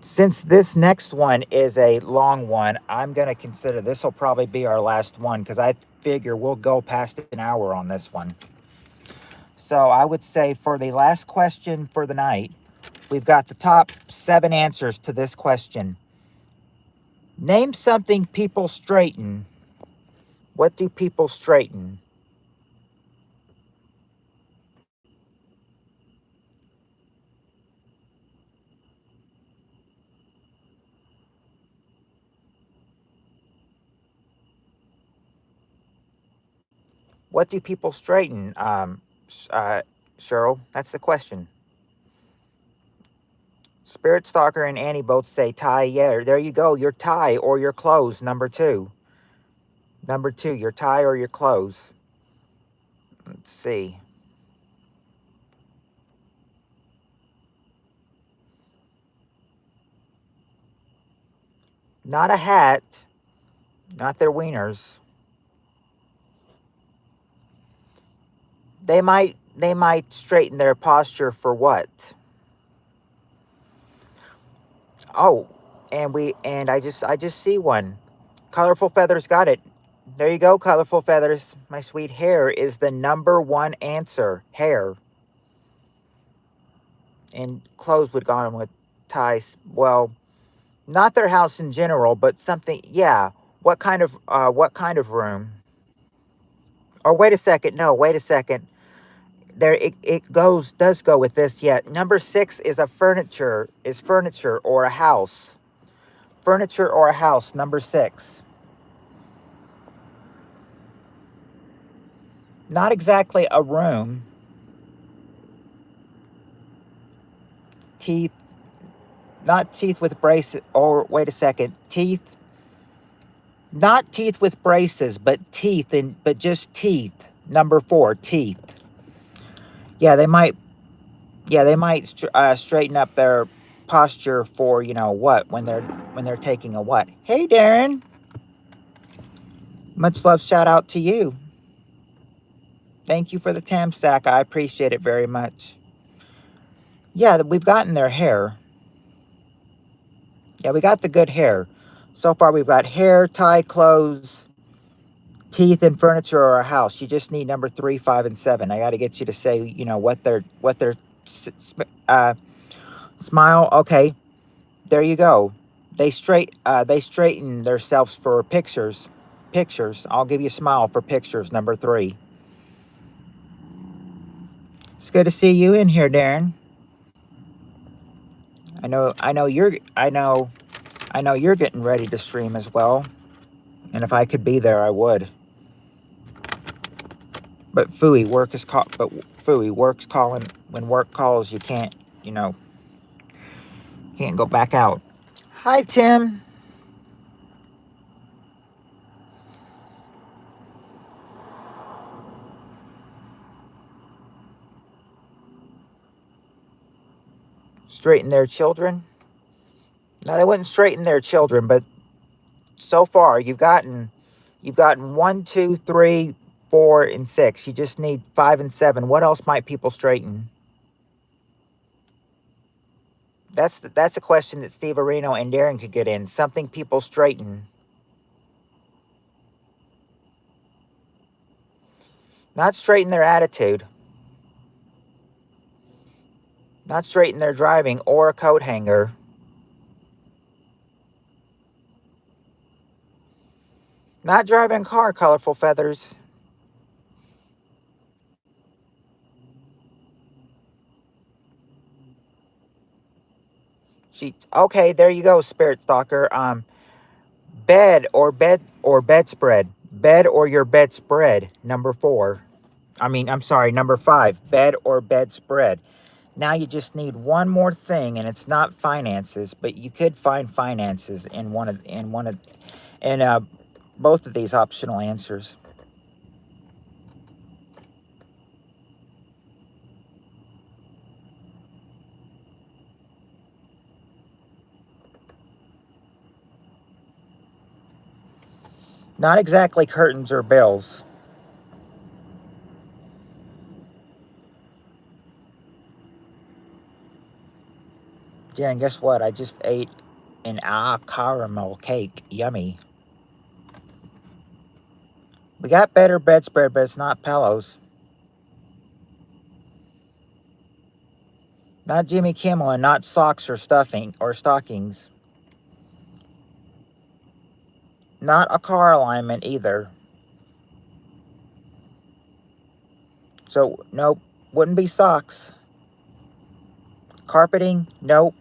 Since this next one is a long one, I'm going to consider this will probably be our last one because I figure we'll go past an hour on this one. So I would say for the last question for the night, we've got the top 7 answers to this question. Name something people straighten. What do people straighten? What do people straighten? Cheryl, that's the question. Spirit Stalker and Annie both say tie. Yeah, there you go. Your tie or your clothes, number 2. Number 2, your tie or your clothes. Let's see. Not a hat. Not their wieners. They might straighten their posture for what? Oh, and I just see one. Colorful Feathers got it. There you go, Colorful Feathers. My sweet hair is the number 1 answer. Hair. And clothes would go on with ties. Well, not their house in general, but something. Yeah. What kind of room? Or wait a second. No, wait a second. There it does go with this yet. Number 6 is furniture or a house. Furniture or a house, number 6. Not exactly a room. Teeth, not teeth with braces, or wait a second. Teeth, not teeth with braces, but just teeth. Number 4, teeth. Yeah, they might straighten up their posture for, what, when they're taking a what. Hey, Darren. Much love, shout out to you. Thank you for the tam stack. I appreciate it very much. Yeah, we've gotten their hair. Yeah, we got the good hair. So far, we've got hair, tie, clothes, teeth, and furniture or a house. You just need number 3, 5, and 7. I got to get you to say, what their uh, smile. Okay, there you go. They straighten themselves for pictures. Pictures. I'll give you a smile for pictures. Number 3. It's good to see you in here, Darren. I know you're getting ready to stream as well. And if I could be there, I would. But Fooey, work's calling. When work calls, you can't go back out. Hi, Tim. Straighten their children. No, they wouldn't straighten their children, but so far you've gotten 1, 2, 3, 4, and 6. You just need 5 and 7. What else might people straighten? That's a question that Steve Areno and Darren could get in. Something people straighten. Not straighten their attitude. Not straighten their driving or a coat hanger. Not driving a car, Colorful Feathers. Okay, there you go, Spirit Stalker. Bedspread. Bed or your bedspread. Number 4. I'm sorry, number 5. Bed or bedspread. Now you just need one more thing, and it's not finances, but you could find finances in one of both of these optional answers. Not exactly curtains or bills. Yeah, and guess what? I just ate an caramel cake. Yummy. We got better bedspread, but it's not pillows. Not Jimmy Kimmel, and not socks or stuffing or stockings. Not a car alignment either. So, nope. Wouldn't be socks. Carpeting? Nope.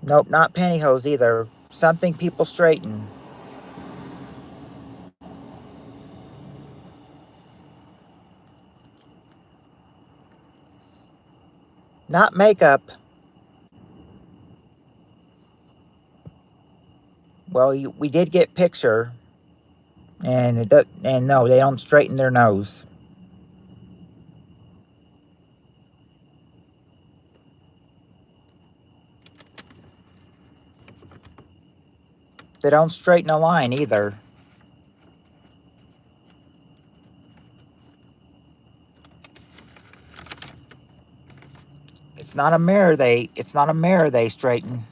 Nope, not pantyhose either. Something people straighten. Not makeup. Well, we did get picture, and and no, they don't straighten their nose. They don't straighten a line either. It's not a mirror. It's not a mirror they straighten.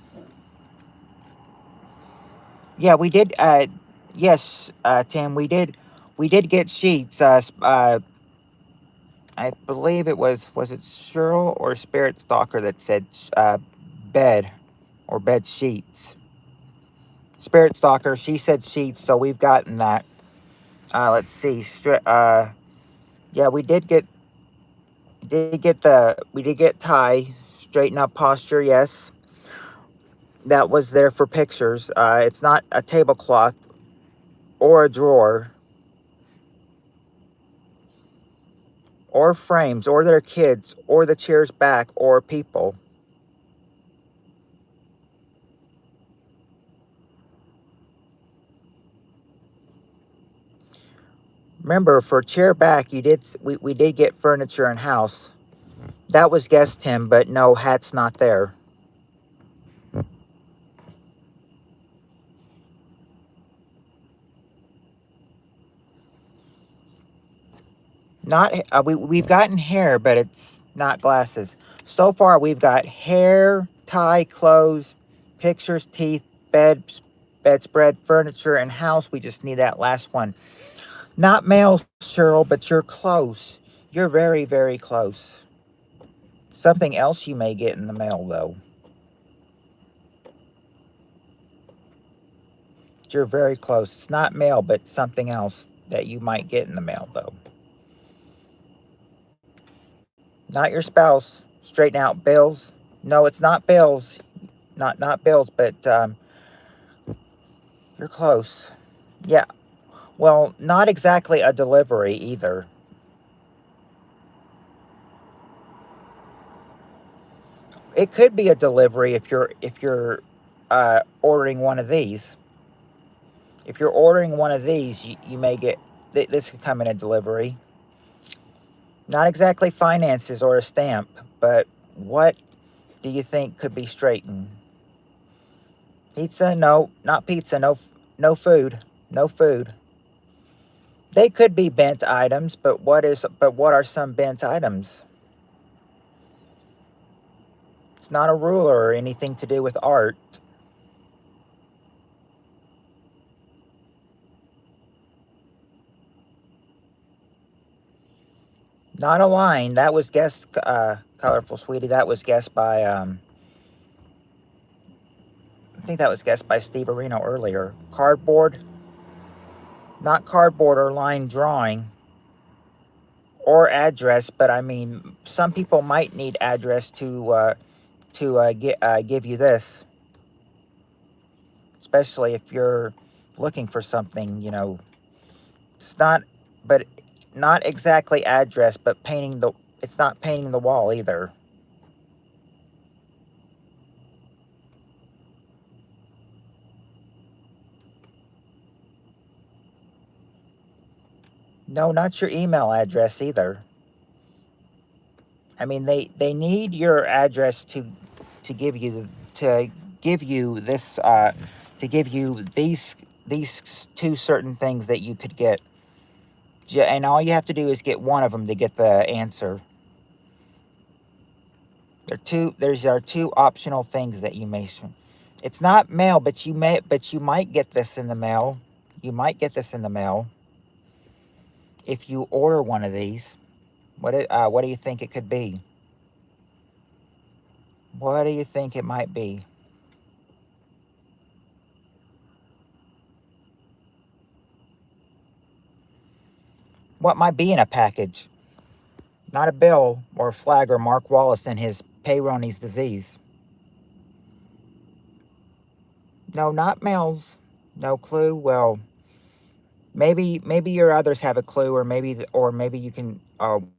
Yeah, we did. Yes, Tim, We did get sheets. I believe it was it Cheryl or Spirit Stalker that said bed or bed sheets. Spirit Stalker, she said sheets, so we've gotten that. Let's see. Yeah, we did get tie, straighten up posture. Yes, that was there for pictures. It's not a tablecloth or a drawer or frames or their kids or the chair's back or people. Remember, for chair back, we did get furniture and house. That was guessed, Tim, but no, hat's not there. Not we've gotten hair, but it's not glasses. So far, we've got hair, tie, clothes, pictures, teeth, bedspread, furniture, and house. We just need that last one. Not mail, Cheryl, but you're close. You're very, very close. Something else you may get in the mail, though. You're very close. It's not mail, but something else that you might get in the mail, though. Not your spouse. Straighten out bills. No, it's not bills. Not bills, but you're close. Yeah. Well, not exactly a delivery either. It could be a delivery if you're ordering one of these. If you're ordering one of these, you may get this could come in a delivery. Not exactly finances or a stamp, but what do you think could be straightened? Pizza? No, not pizza. No food. No food. They could be bent items, but what are some bent items? It's not a ruler or anything to do with art. Not a line. That was guessed, colorful sweetie. That was guessed by I think that was guessed by Steve Areno earlier. Cardboard. Not cardboard or line drawing or address, but I mean, some people might need address give you this, especially if you're looking for something. It's not, but not exactly address, but painting the. It's not painting the wall either. No, not your email address either. I mean, they need your address to give you to give you this to give you these two certain things that you could get. And all you have to do is get one of them to get the answer. There's are two optional things that you may. It's not mail, but you might get this in the mail. You might get this in the mail if you order one of these. What do you think it could be? What do you think it might be? What might be in a package? Not a bill or a flag or Mark Wallace and his Peyronie's disease. No, not mails. No clue. Well, maybe your others have a clue, or maybe you can.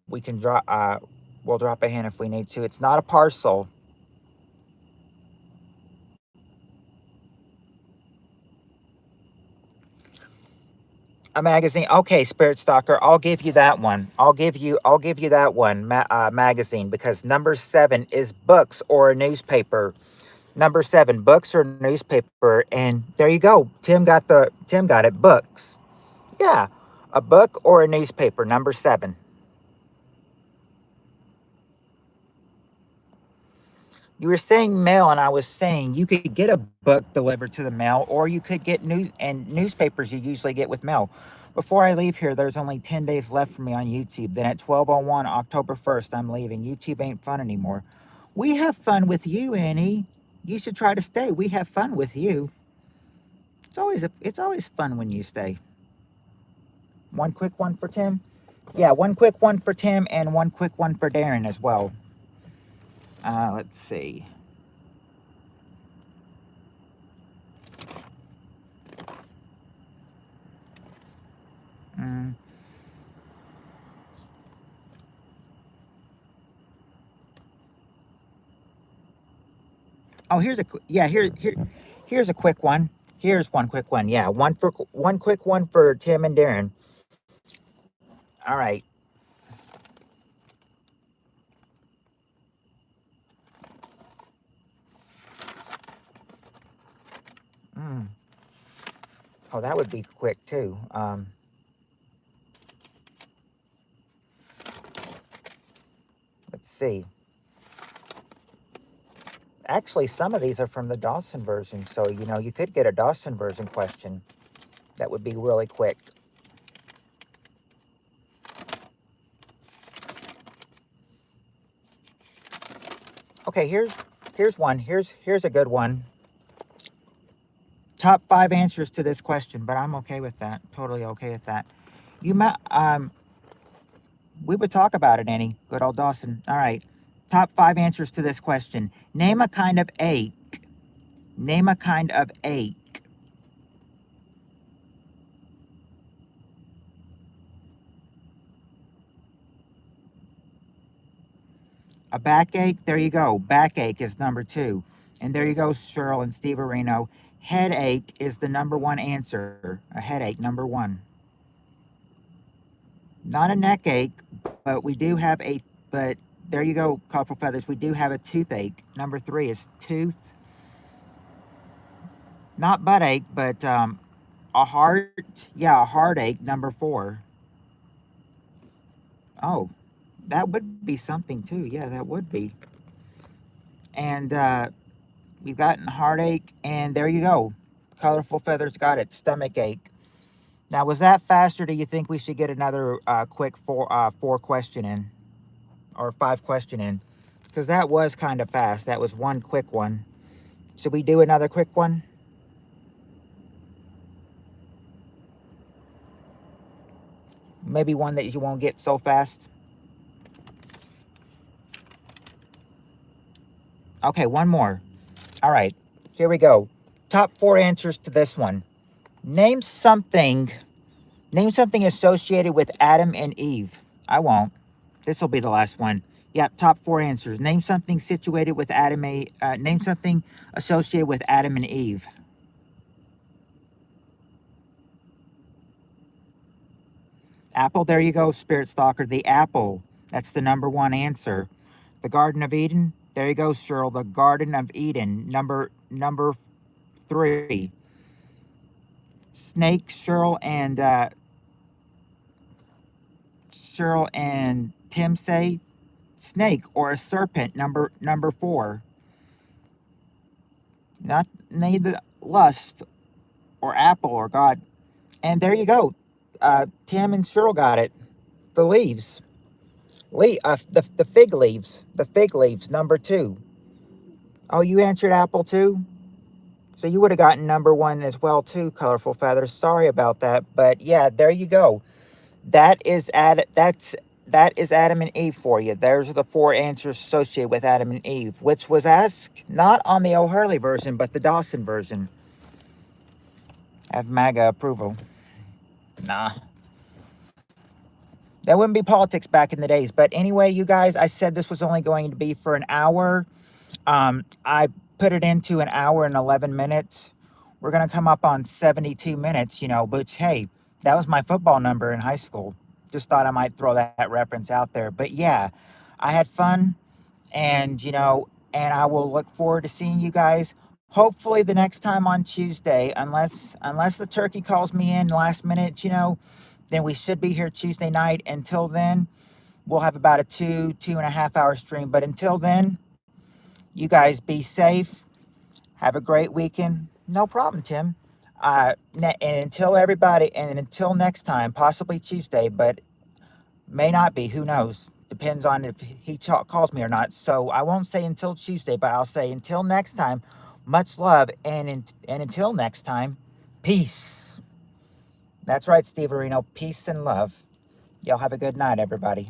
We can drop. We'll drop a hint if we need to. It's not a parcel. A magazine. Okay, Spirit Stalker. I'll give you that one. I'll give you that one. Magazine, because number 7 is books or a newspaper. Number 7, books or newspaper, and there you go. Tim got it. Books. Yeah, a book or a newspaper. Number 7. You were saying mail, and I was saying you could get a book delivered to the mail, or you could get newspapers you usually get with mail. Before I leave here, there's only 10 days left for me on YouTube. Then at 12:01, October 1st, I'm leaving. YouTube ain't fun anymore. We have fun with you, Annie. You should try to stay. We have fun with you. It's always fun when you stay. One quick one for Tim. Yeah, one quick one for Tim and one quick one for Darren as well. Let's see. Mm. Oh, here's a quick one. Here's one quick one. Yeah, one quick one for Tim and Darren. All right. Mm. Oh, that would be quick too. Let's see. Actually, some of these are from the Dawson version, so you could get a Dawson version question. That would be really quick. Okay, here's one. Here's a good one. Top 5 answers to this question, but I'm okay with that. Totally okay with that. We would talk about it, Annie. Good old Dawson. All right. Top 5 answers to this question. Name a kind of ache. Name a kind of ache. A backache. There you go. Backache is number 2. And there you go, Cheryl and Steve Areno. Headache is the number 1 answer. A headache, number 1. Not a neck ache, but we do have a. But there you go, Colorful Feathers. We do have a toothache. Number 3 is tooth. Not butt ache, but a heart. Yeah, a heartache. Number 4. Oh, that would be something too. Yeah, that would be. And we've gotten heartache, and there you go. Colorful Feathers got it. Stomach ache. Now, was that fast, or do you think we should get another quick four question in, or 5 question in? Because that was kind of fast. That was one quick one. Should we do another quick one? Maybe one that you won't get so fast. Okay, one more. All right, here we go. Top 4 answers to this one. Name something. Name something associated with Adam and Eve. I won't. This will be the last one. Yep, top 4 answers. Name something situated with name something associated with Adam and Eve. Apple, there you go, Spirit Stalker. The apple. That's the number one answer. The Garden of Eden. There you go, Cheryl. The Garden of Eden. Number three. Snake, Cheryl and Tim say snake or a serpent. Number four. Not neither lust or apple or God. And there you go. Tim and Cheryl got it. The leaves. The fig leaves. The fig leaves, number two. Oh, you answered apple too? So you would have gotten number one as well too, Colorful Feathers. Sorry about that. But yeah, there you go. That is Adam and Eve for you. There's the four answers associated with Adam and Eve, which was asked not on the O'Hurley version, but the Dawson version. Have MAGA approval. Nah. That wouldn't be politics back in the days. But anyway, you guys, I said this was only going to be for an hour. I put it into an hour and 11 minutes. We're going to come up on 72 minutes, but hey, that was my football number in high school. Just thought I might throw that reference out there. But yeah, I had fun, and and I will look forward to seeing you guys hopefully the next time on Tuesday, unless the turkey calls me in last minute, then we should be here Tuesday night. Until then, we'll have about a 2.5 hour stream. But until then, you guys be safe. Have a great weekend. No problem, Tim. And until next time, possibly Tuesday, but may not be. Who knows? Depends on if he calls me or not. So I won't say until Tuesday, but I'll say until next time. Much love, and until next time, peace. That's right, Steve Areno. Peace and love. Y'all have a good night, everybody.